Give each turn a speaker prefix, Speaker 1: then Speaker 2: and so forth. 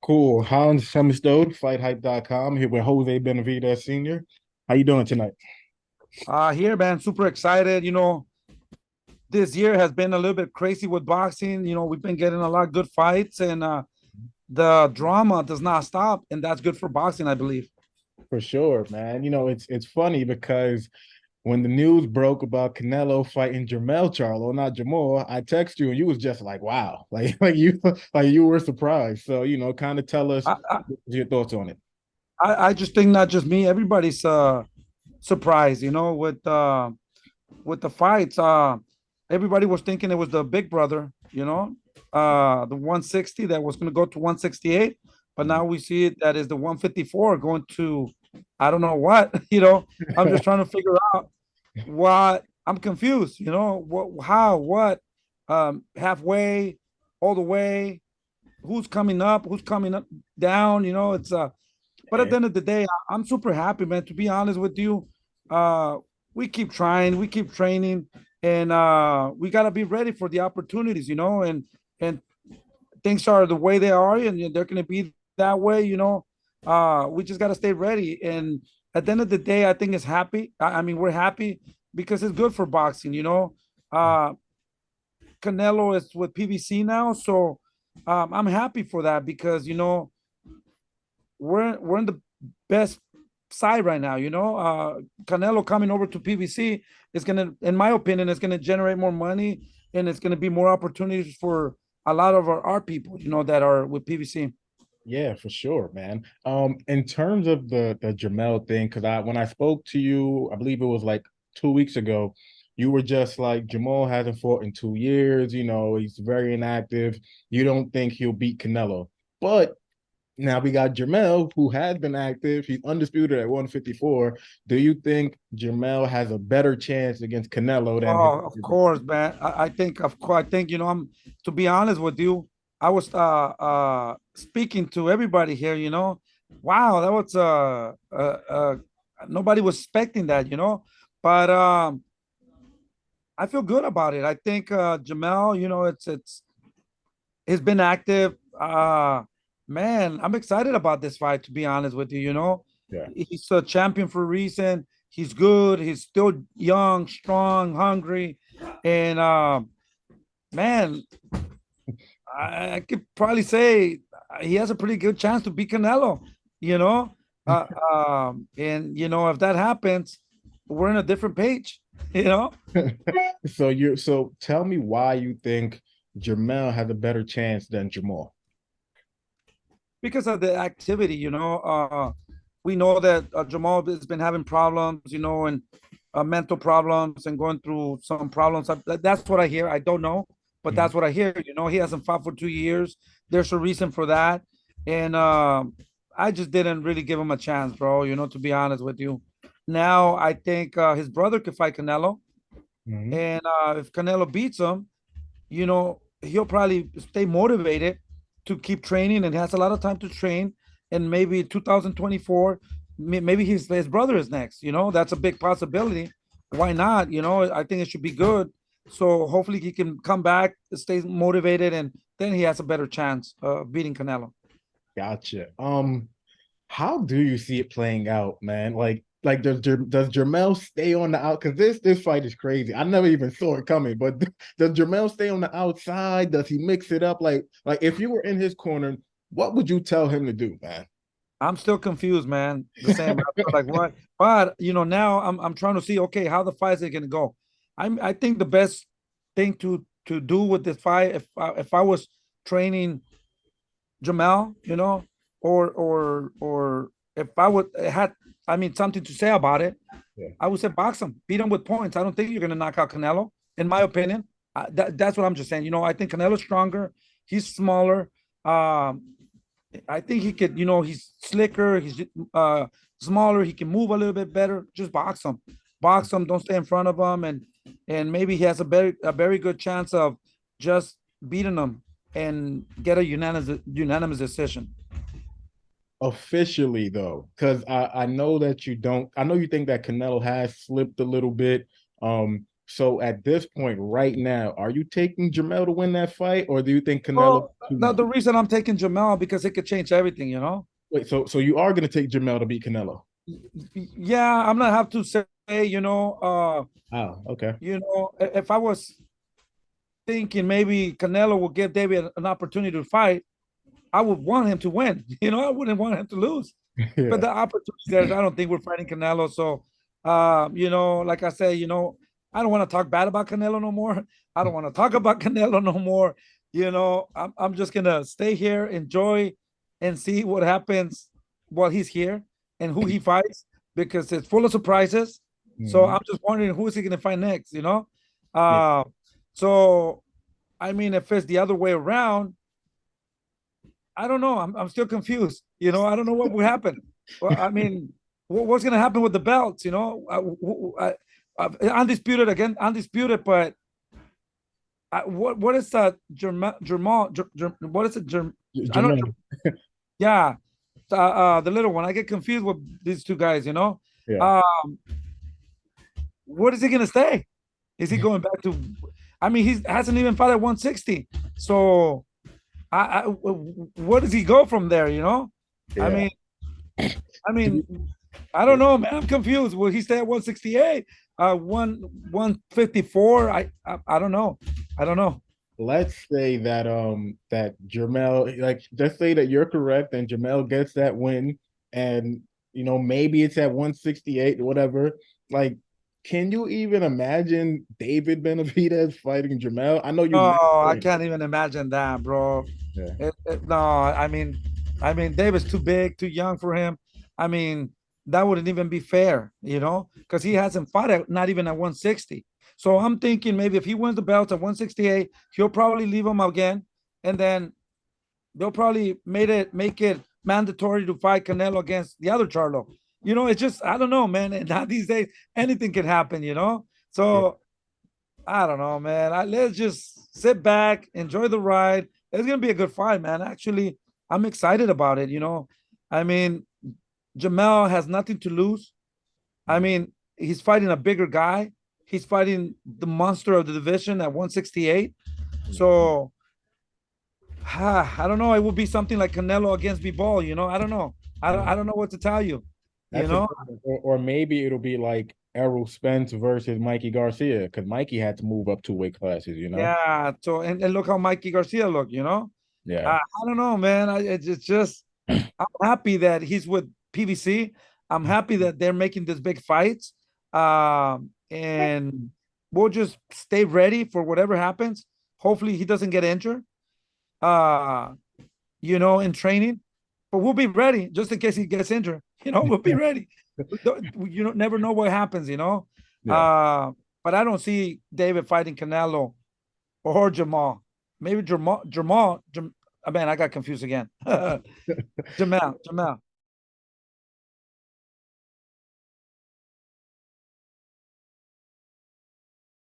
Speaker 1: Cool. Hans Themistode, FightHype.com, here with Jose Benavidez Sr. How you doing tonight?
Speaker 2: Here, man, super excited. This year has been a little bit crazy with boxing. We've been getting a lot of good fights, and the drama does not stop, and that's good for boxing, I believe.
Speaker 1: For sure, man. It's funny because when the news broke about Canelo fighting Jermell Charlo, not Jamal, I text you and you was just like, wow. Like you were surprised. So, kind of tell us
Speaker 2: I, I,
Speaker 1: your thoughts on it.
Speaker 2: I just think not just me, everybody's surprised. With the fights. Everybody was thinking it was the big brother. The 160 that was going to go to 168, but now we see it that is the 154 going to I don't know what. I'm just trying to figure out what I'm confused. What, halfway, all the way, who's coming up, who's coming up, down. It's But at
Speaker 1: Yeah.
Speaker 2: the end of the day, I'm super happy, man. To be honest with you, uh, we keep trying, we keep training, and we gotta be ready for the opportunities, and things are the way they are, and they're gonna be that way. We just gotta stay ready. And at the end of the day, I think it's happy. I mean, we're happy because it's good for boxing. Canelo is with PBC now, so I'm happy for that because we're in the best side right now. Canelo coming over to PBC is gonna, in my opinion, is gonna generate more money, and it's gonna be more opportunities for a lot of our people, that are with PBC.
Speaker 1: Yeah, for sure, man. In terms of the Jamel thing, because when I spoke to you, I believe it was like 2 weeks ago, you were just like Jamal hasn't fought in 2 years. He's very inactive. You don't think he'll beat Canelo, but now we got Jermell, who has been active. He's undisputed at 154. Do you think Jermell has a better chance against Canelo than his?
Speaker 2: Oh, of course, man. I think, of course, I think, I'm, to be honest with you, I was speaking to everybody here, wow, that was nobody was expecting that, but I feel good about it. I think Jamel, it's he's been active. Man, I'm excited about this fight, to be honest with you.
Speaker 1: Yeah.
Speaker 2: He's a champion for a reason. He's good. He's still young, strong, hungry, and man, I could probably say he has a pretty good chance to beat Canelo. You know, and if that happens, we're in a different page. You know,
Speaker 1: So tell me why you think Jermell has a better chance than Jamal.
Speaker 2: because of the activity. We know that Jamal has been having problems, and mental problems and going through some problems. That's what I hear. I don't know, but
Speaker 1: Mhm.
Speaker 2: that's what I hear. He hasn't fought for 2 years. There's a reason for that, and I just didn't really give him a chance, bro. To be honest with you. Now I think his brother could fight Canelo,
Speaker 1: Mhm.
Speaker 2: and if Canelo beats him, he'll probably stay motivated to keep training and has a lot of time to train. And maybe 2024, maybe his brother is next. That's a big possibility. Why not? I think it should be good. So hopefully he can come back, stay motivated, and then he has a better chance of beating Canelo.
Speaker 1: Gotcha. How do you see it playing out, man? Like does Jermell stay on the out? Because this fight is crazy. I never even saw it coming. But does Jermell stay on the outside? Does he mix it up? Like if you were in his corner, what would you tell him to do, man?
Speaker 2: I'm still confused, man. The same. Like what? But now I'm trying to see. Okay, how the fight is gonna go. I think the best thing to do with this fight, if I was training Jamel, or if I would had, I mean, something to say about it,
Speaker 1: Yeah.
Speaker 2: I would say box him, beat him with points. I don't think you're gonna knock out Canelo, in my opinion. That's what I'm just saying. I think Canelo's stronger. He's smaller. I think he could. He's slicker. He's smaller. He can move a little bit better. Just box him. Box him. Don't stay in front of him, and maybe he has a very good chance of just beating him and get a unanimous decision.
Speaker 1: Officially though, because I know that you don't. I know you think that Canelo has slipped a little bit. So at this point, right now, are you taking Jermell to win that fight, or do you think Canelo?
Speaker 2: Well, the reason I'm taking Jamal because it could change everything, you know.
Speaker 1: Wait, so you are going to take Jermell to beat Canelo?
Speaker 2: Yeah, I'm gonna have to say,
Speaker 1: Oh, okay.
Speaker 2: if I was thinking maybe Canelo will give David an opportunity to fight, I would want him to win. I wouldn't want him to lose. But
Speaker 1: Yeah.
Speaker 2: the opportunity there, I don't think we're fighting Canelo. So, like I say, I don't want to talk bad about Canelo no more. I don't want to talk about Canelo no more. I'm just gonna stay here, enjoy, and see what happens while he's here and who he fights because it's full of surprises. So
Speaker 1: Mhm.
Speaker 2: I'm just wondering who is he gonna fight next.
Speaker 1: Yeah.
Speaker 2: Uh, so I mean, if it's the other way around, I don't know. I'm still confused. I don't know what will happen. Well, I mean, what's going to happen with the belts? Undisputed again, undisputed. But what is that? What is it? I don't.
Speaker 1: Jermaine.
Speaker 2: Yeah, the little one. I get confused with these two guys.
Speaker 1: Yeah.
Speaker 2: Um, what is he going to stay? Is he going back to? I mean, he hasn't even fought at 160. So where does he go from there? I
Speaker 1: Yeah.
Speaker 2: mean, I mean, I don't know, man. I'm confused. Will he stay at 168? 154? I don't know. I don't know.
Speaker 1: Let's say that Jermell, like, just say that you're correct and Jermell gets that win, and maybe it's at 168 or whatever. Like, can you even imagine David Benavidez fighting Jermell? I know you
Speaker 2: No,
Speaker 1: never
Speaker 2: I
Speaker 1: played.
Speaker 2: can't even imagine that, bro.
Speaker 1: Yeah.
Speaker 2: No, I mean, David's too big, too young for him. I mean, that wouldn't even be fair, because he hasn't fought at not even at 160. So I'm thinking maybe if he wins the belt at 168, he'll probably leave him again, and then they'll probably make it mandatory to fight Canelo against the other Charlo. It's just I don't know, man. And now these days anything can happen.
Speaker 1: Yeah.
Speaker 2: So I don't know, man. Let's just sit back, enjoy the ride. It's gonna be a good fight, man. Actually, I'm excited about it. I mean, Jamel has nothing to lose. I mean, he's fighting a bigger guy. He's fighting the monster of the division at 168. So I don't know. It will be something like Canelo against Bivol. I don't know. I don't know what to tell you. You
Speaker 1: That's a
Speaker 2: know,
Speaker 1: good one. Or maybe it'll be like Errol Spence versus Mikey Garcia, because Mikey had to move up 2 weight classes.
Speaker 2: yeah. So and look how Mikey Garcia look.
Speaker 1: Yeah.
Speaker 2: I don't know, man. It's just I'm happy that he's with PVC. I'm happy that they're making these big fights. And we'll just stay ready for whatever happens. Hopefully he doesn't get injured. Uh, in training. But we'll be ready just in case he gets injured. We'll be ready. You don't never know what happens.
Speaker 1: Yeah.
Speaker 2: Uh, but I don't see David fighting Canelo or Jamal. Maybe Jamal. Man, I got confused again. Jamal.